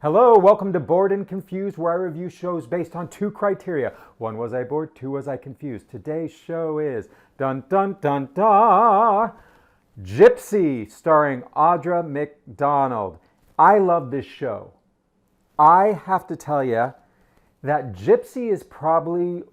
Hello, welcome to Bored and Confused, where I review shows based on two criteria. One, was I bored? Two, was I confused? Today's show is dun dun dun dun Gypsy, starring Audra McDonald. I love this show. I have to tell you that Gypsy is probably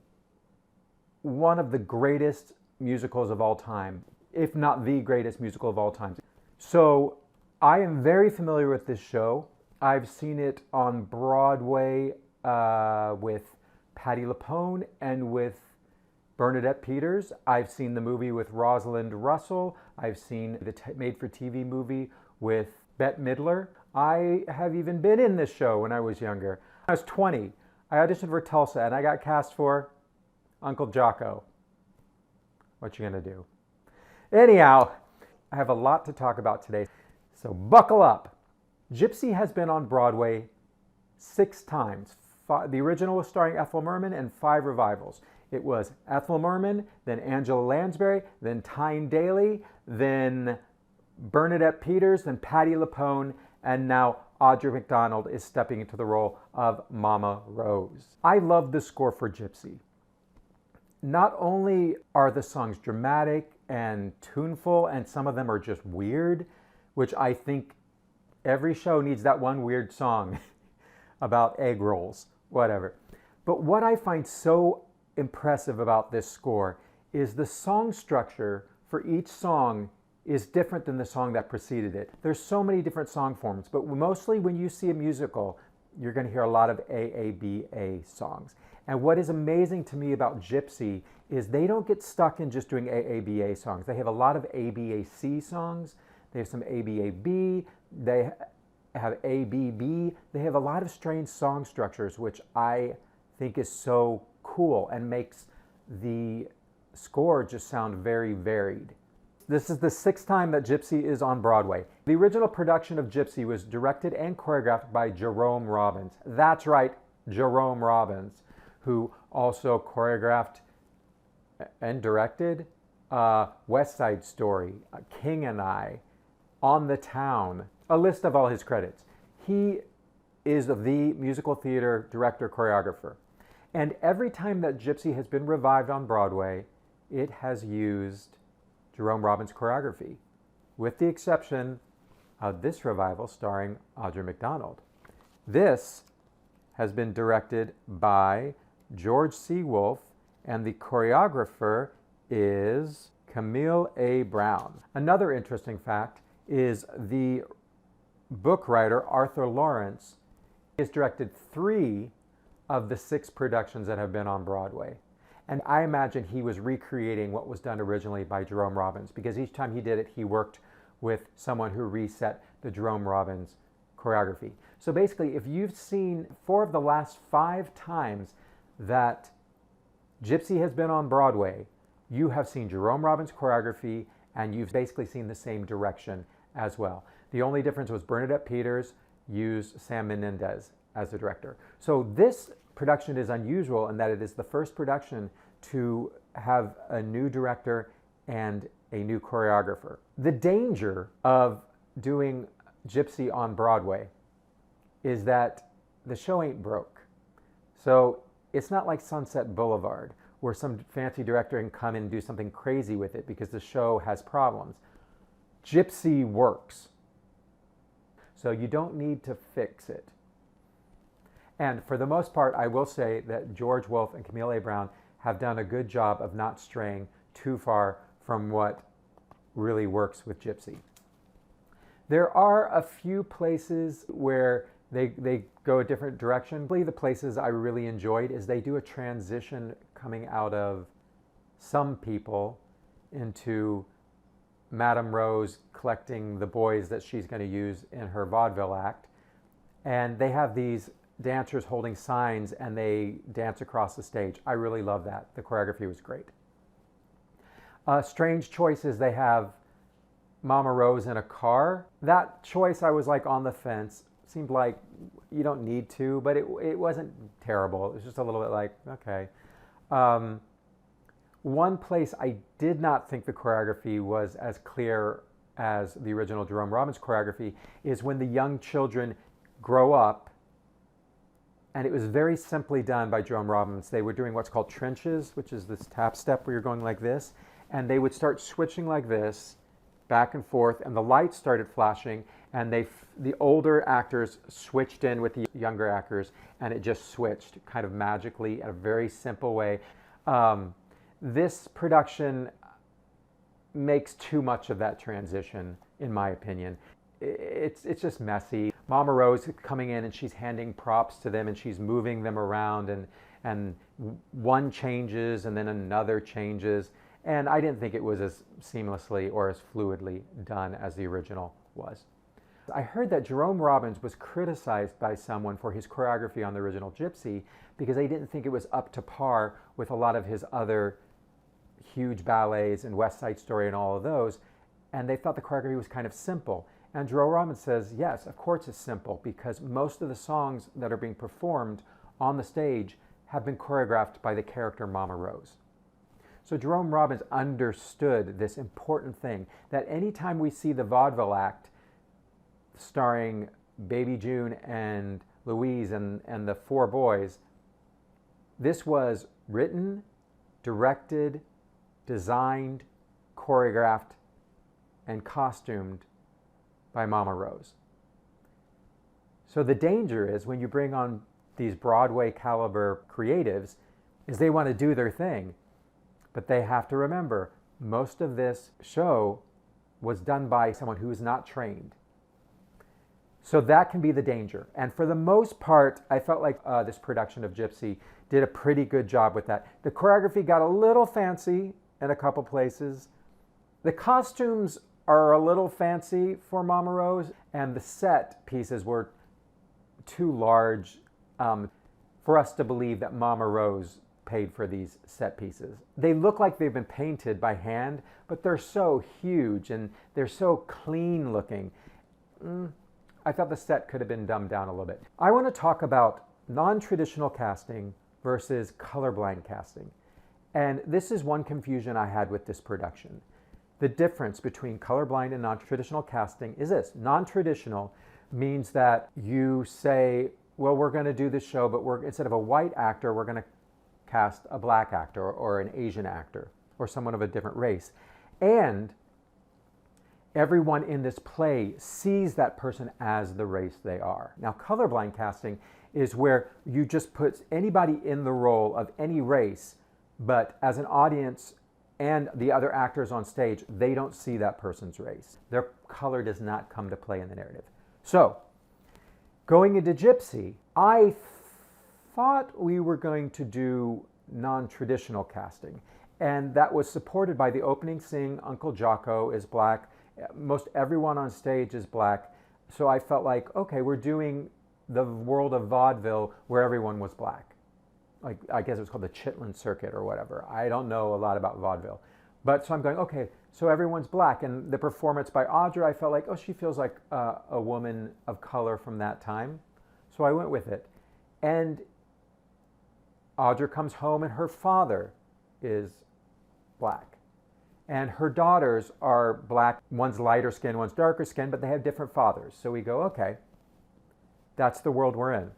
one of the greatest musicals of all time, if not the greatest musical of all time. So I am very familiar with this show. I've seen it on Broadway with Patti LuPone and with Bernadette Peters. I've seen the movie with Rosalind Russell. I've seen the made-for-TV movie with Bette Midler. I have even been in this show when I was younger. I was 20. I auditioned for Tulsa and I got cast for Uncle Jocko. What you gonna do? Anyhow, I have a lot to talk about today, so buckle up. Gypsy has been on Broadway 6 times. The original was starring Ethel Merman and 5 revivals. It was Ethel Merman, then Angela Lansbury, then Tyne Daly, then Bernadette Peters, then Patti LuPone, and now Audra McDonald is stepping into the role of Mama Rose. I love the score for Gypsy. Not only are the songs dramatic and tuneful, and some of them are just weird, which I think every show needs that one weird song about egg rolls, whatever. But what I find so impressive about this score is the song structure for each song is different than the song that preceded it. There's so many different song forms, but mostly when you see a musical, you're going to hear a lot of AABA songs. And what is amazing to me about Gypsy is they don't get stuck in just doing AABA songs. They have a lot of ABAC songs. They have some ABAB. They have ABB. They have a lot of strange song structures, which I think is so cool and makes the score just sound very varied. This is the 6th time that Gypsy is on Broadway. The original production of Gypsy was directed and choreographed by Jerome Robbins. That's right, Jerome Robbins, who also choreographed and directed West Side Story, King and I, On the Town, a list of all his credits. He is the musical theater director choreographer. And every time that Gypsy has been revived on Broadway, it has used Jerome Robbins choreography, with the exception of this revival starring Audra McDonald. This has been directed by George C. Wolfe, and the choreographer is Camille A. Brown. Another interesting fact is the book writer Arthur Lawrence has directed 3 of the 6 productions that have been on Broadway. And I imagine he was recreating what was done originally by Jerome Robbins, because each time he did it, he worked with someone who reset the Jerome Robbins choreography. So basically, if you've seen 4 of the last 5 times that Gypsy has been on Broadway, you have seen Jerome Robbins choreography, and you've basically seen the same direction as well. The only difference was Bernadette Peters used Sam Menendez as the director. So this production is unusual in that it is the first production to have a new director and a new choreographer. The danger of doing Gypsy on Broadway is that the show ain't broke. So it's not like Sunset Boulevard, where some fancy director can come in and do something crazy with it because the show has problems. Gypsy works. So you don't need to fix it. And for the most part, I will say that George Wolfe and Camille A. Brown have done a good job of not straying too far from what really works with Gypsy. There are a few places where they go a different direction. The places I really enjoyed is they do a transition coming out of Some People into Madame Rose collecting the boys that she's going to use in her vaudeville act. And they have these dancers holding signs and they dance across the stage. I really love that. The choreography was great. Strange choices, they have Mama Rose in a car. That choice I was like on the fence. Seemed like you don't need to, but it wasn't terrible. It was just a little bit like, okay. One place I did not think the choreography was as clear as the original Jerome Robbins choreography is when the young children grow up And it was very simply done by Jerome Robbins. They were doing what's called trenches, which is this tap step where you're going like this. And they would start switching like this, back and forth, and the lights started flashing, and the older actors switched in with the younger actors, and it just switched kind of magically in a very simple way. This production makes too much of that transition, in my opinion. It's just messy. Mama Rose coming in and she's handing props to them and she's moving them around, and one changes and then another changes. And I didn't think it was as seamlessly or as fluidly done as the original was. I heard that Jerome Robbins was criticized by someone for his choreography on the original Gypsy because they didn't think it was up to par with a lot of his other huge ballets and West Side Story and all of those. And they thought the choreography was kind of simple. And Jerome Robbins says, yes, of course it's simple, because most of the songs that are being performed on the stage have been choreographed by the character Mama Rose. So Jerome Robbins understood this important thing, that anytime we see the vaudeville act starring Baby June and Louise and the four boys, this was written, directed, designed, choreographed, and costumed by Mama Rose. So the danger is when you bring on these Broadway caliber creatives is they want to do their thing, but they have to remember most of this show was done by someone who is not trained. So that can be the danger. And for the most part, I felt like this production of Gypsy did a pretty good job with that. The choreography got a little fancy in a couple places. The costumes are a little fancy for Mama Rose, and the set pieces were too large for us to believe that Mama Rose paid for these set pieces. They look like they've been painted by hand, but they're so huge and they're so clean looking. I thought the set could have been dumbed down a little bit. I want to talk about non-traditional casting versus colorblind casting. And this is one confusion I had with this production. The difference between colorblind and non-traditional casting is this. Non-traditional means that you say, well, we're going to do this show, but instead of a white actor, we're going to cast a black actor or an Asian actor or someone of a different race. And everyone in this play sees that person as the race they are. Now, colorblind casting is where you just put anybody in the role of any race, but as an audience and the other actors on stage, they don't see that person's race. Their color does not come to play in the narrative. So, going into Gypsy, I thought we were going to do non-traditional casting, and that was supported by the opening scene. Uncle Jocko is black. Most everyone on stage is black. So I felt like, okay, we're doing the world of vaudeville where everyone was black. Like, I guess it was called the Chitlin Circuit or whatever. I don't know a lot about vaudeville. But so I'm going, okay, so everyone's black. And the performance by Audra, I felt like, oh, she feels like a woman of color from that time. So I went with it. And Audra comes home and her father is black. And her daughters are black. One's lighter skin, one's darker skin, but they have different fathers. So we go, okay, that's the world we're in.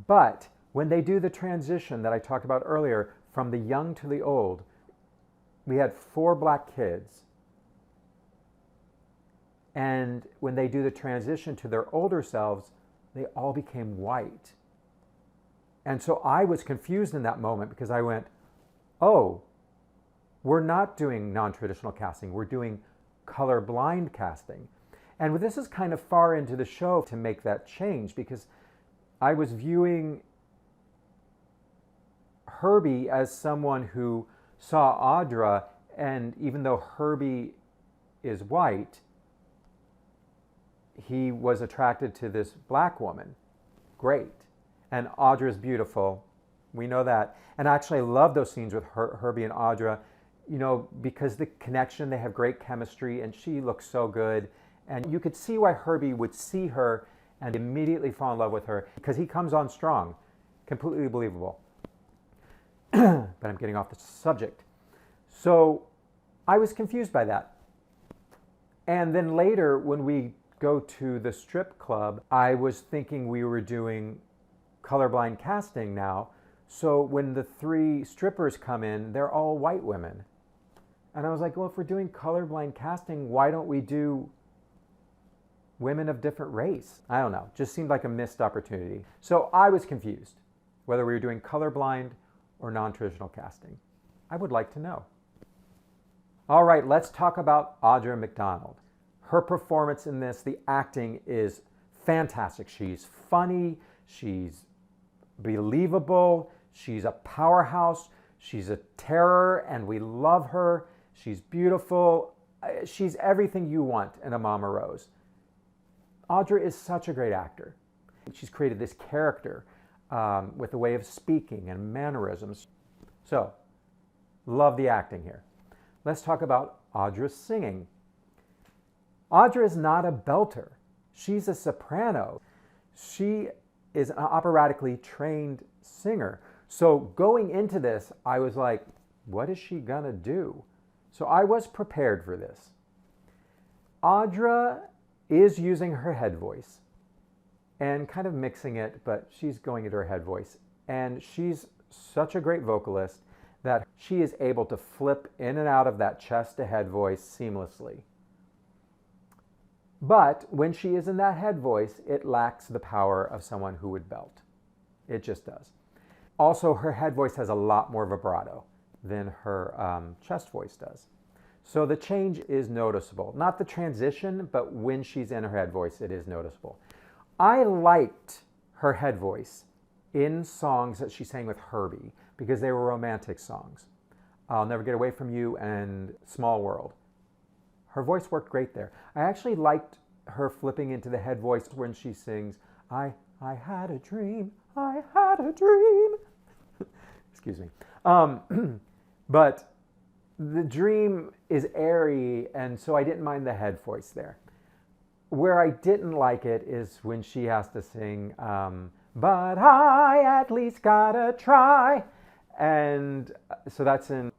But when they do the transition that I talked about earlier, from the young to the old, we had 4 black kids. And when they do the transition to their older selves, they all became white. And so I was confused in that moment because I went, oh, we're not doing non-traditional casting, we're doing colorblind casting. And this is kind of far into the show to make that change, because I was viewing Herbie as someone who saw Audra, and even though Herbie is white, he was attracted to this black woman. Great. And Audra's beautiful. We know that. And actually I love those scenes with Herbie and Audra, you know, because the connection, they have great chemistry, and she looks so good. And you could see why Herbie would see her and immediately fall in love with her, because he comes on strong. Completely believable. But I'm getting off the subject. So I was confused by that. And then later, when we go to the strip club, I was thinking we were doing colorblind casting now. So when the 3 strippers come in, they're all white women. And I was like, well, if we're doing colorblind casting, why don't we do women of different race? I don't know. Just seemed like a missed opportunity. So I was confused whether we were doing colorblind or non-traditional casting. I would like to know. All right, let's talk about Audra McDonald. Her performance in this, the acting is fantastic. She's funny, she's believable, she's a powerhouse, she's a terror, and we love her. She's beautiful. She's everything you want in a Mama Rose. Audra is such a great actor. She's created this character with a way of speaking and mannerisms. So, love the acting here. Let's talk about Audra's singing. Audra is not a belter. She's a soprano. She is an operatically trained singer. So going into this, I was like, what is she gonna do? So I was prepared for this. Audra is using her head voice and kind of mixing it, but she's going into her head voice. And she's such a great vocalist that she is able to flip in and out of that chest to head voice seamlessly. But when she is in that head voice, it lacks the power of someone who would belt. It just does. Also, her head voice has a lot more vibrato than her chest voice does. So the change is noticeable. Not the transition, but when she's in her head voice, it is noticeable. I liked her head voice in songs that she sang with Herbie because they were romantic songs. I'll Never Get Away From You and Small World. Her voice worked great there. I actually liked her flipping into the head voice when she sings, I had a dream, I had a dream. Excuse me. But the dream is airy, and so I didn't mind the head voice there. Where I didn't like it is when she has to sing, but I at least gotta try. And so that's in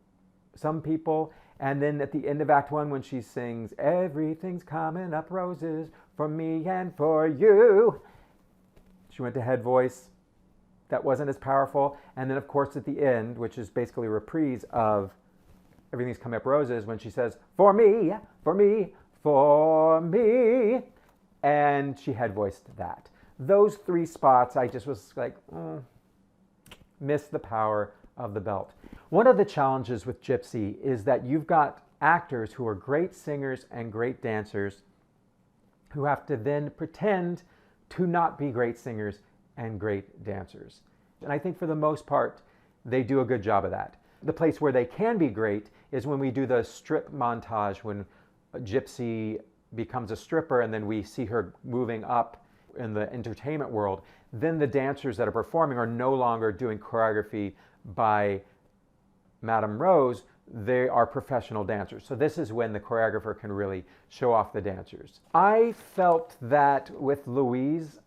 Some People. And then at the end of Act 1 when she sings, everything's coming up roses for me and for you. She went to head voice. That wasn't as powerful. And then of course at the end, which is basically a reprise of Everything's Coming Up Roses, when she says, for me, for me, for me. And she head voiced that. Those 3 spots, I just was like, missed the power of the belt. One of the challenges with Gypsy is that you've got actors who are great singers and great dancers who have to then pretend to not be great singers and great dancers. And I think for the most part, they do a good job of that. The place where they can be great is when we do the strip montage, when Gypsy becomes a stripper and then we see her moving up in the entertainment world. Then the dancers that are performing are no longer doing choreography by Madame Rose, they are professional dancers. So this is when the choreographer can really show off the dancers. I felt that with Louise,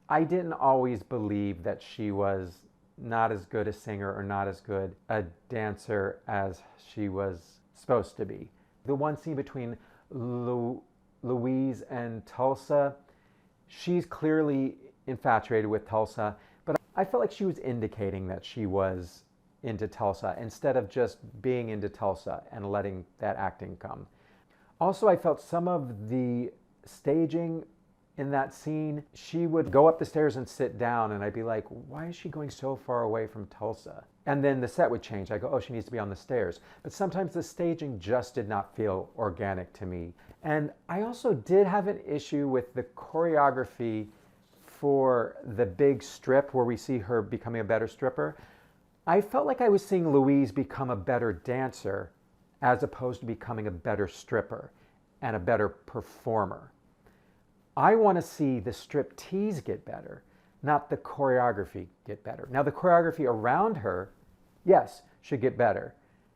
I didn't always believe that she was not as good a singer or not as good a dancer as she was supposed to be. The one scene between Louise and Tulsa, she's clearly infatuated with Tulsa, but I felt like she was indicating that she was into Tulsa instead of just being into Tulsa and letting that acting come. Also, I felt some of the staging in that scene, she would go up the stairs and sit down and I'd be like, why is she going so far away from Tulsa? And then the set would change. I go, oh, she needs to be on the stairs. But sometimes the staging just did not feel organic to me. And I also did have an issue with the choreography for the big strip where we see her becoming a better stripper. I felt like I was seeing Louise become a better dancer as opposed to becoming a better stripper and a better performer. I want to see the striptease get better, not the choreography get better. Now the choreography around her, yes, should get better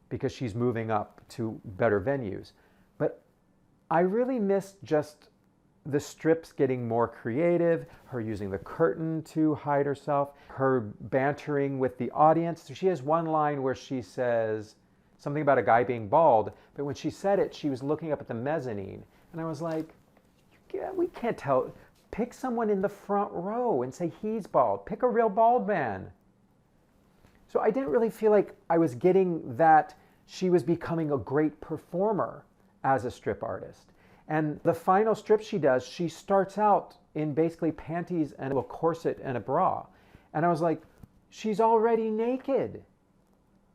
because she's moving up to better venues. But I really missed just the strips getting more creative, her using the curtain to hide herself, her bantering with the audience. So she has one line where she says something about a guy being bald, but when she said it, she was looking up at the mezzanine. And I was like, yeah, we can't tell. pick someone in the front row and say he's bald. Pick a real bald man. So I didn't really feel like I was getting that she was becoming a great performer as a strip artist. And the final strip she does, she starts out in basically panties and a little corset and a bra. And I was like, she's already naked,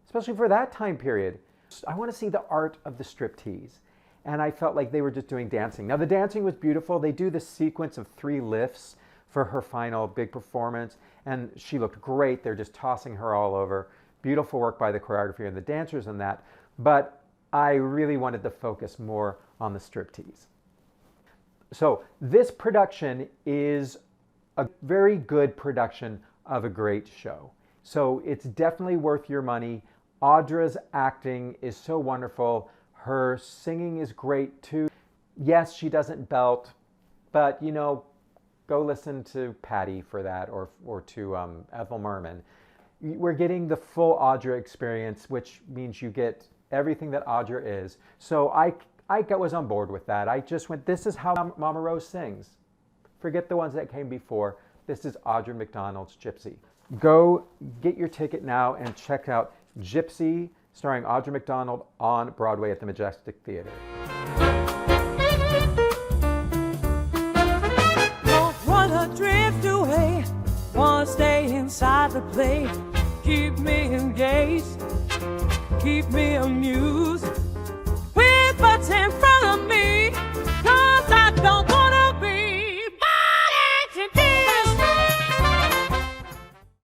especially for that time period. I want to see the art of the striptease. And I felt like they were just doing dancing. Now the dancing was beautiful. They do this sequence of 3 lifts for her final big performance. And she looked great. They're just tossing her all over. Beautiful work by the choreographer and the dancers in that. But I really wanted to focus more on the striptease. So this production is a very good production of a great show. So it's definitely worth your money. Audra's acting is so wonderful. Her singing is great too. Yes, she doesn't belt, but you know, go listen to Patty for that, or to Ethel Merman. We're getting the full Audra experience, which means you get everything that Audra is. So I was on board with that. I just went, this is how Mama Rose sings. Forget the ones that came before. This is Audra McDonald's Gypsy. Go get your ticket now and check out Gypsy, starring Audra McDonald, on Broadway at the Majestic Theater. Don't wanna drift away, wanna stay inside the play. Keep me engaged, keep me amused.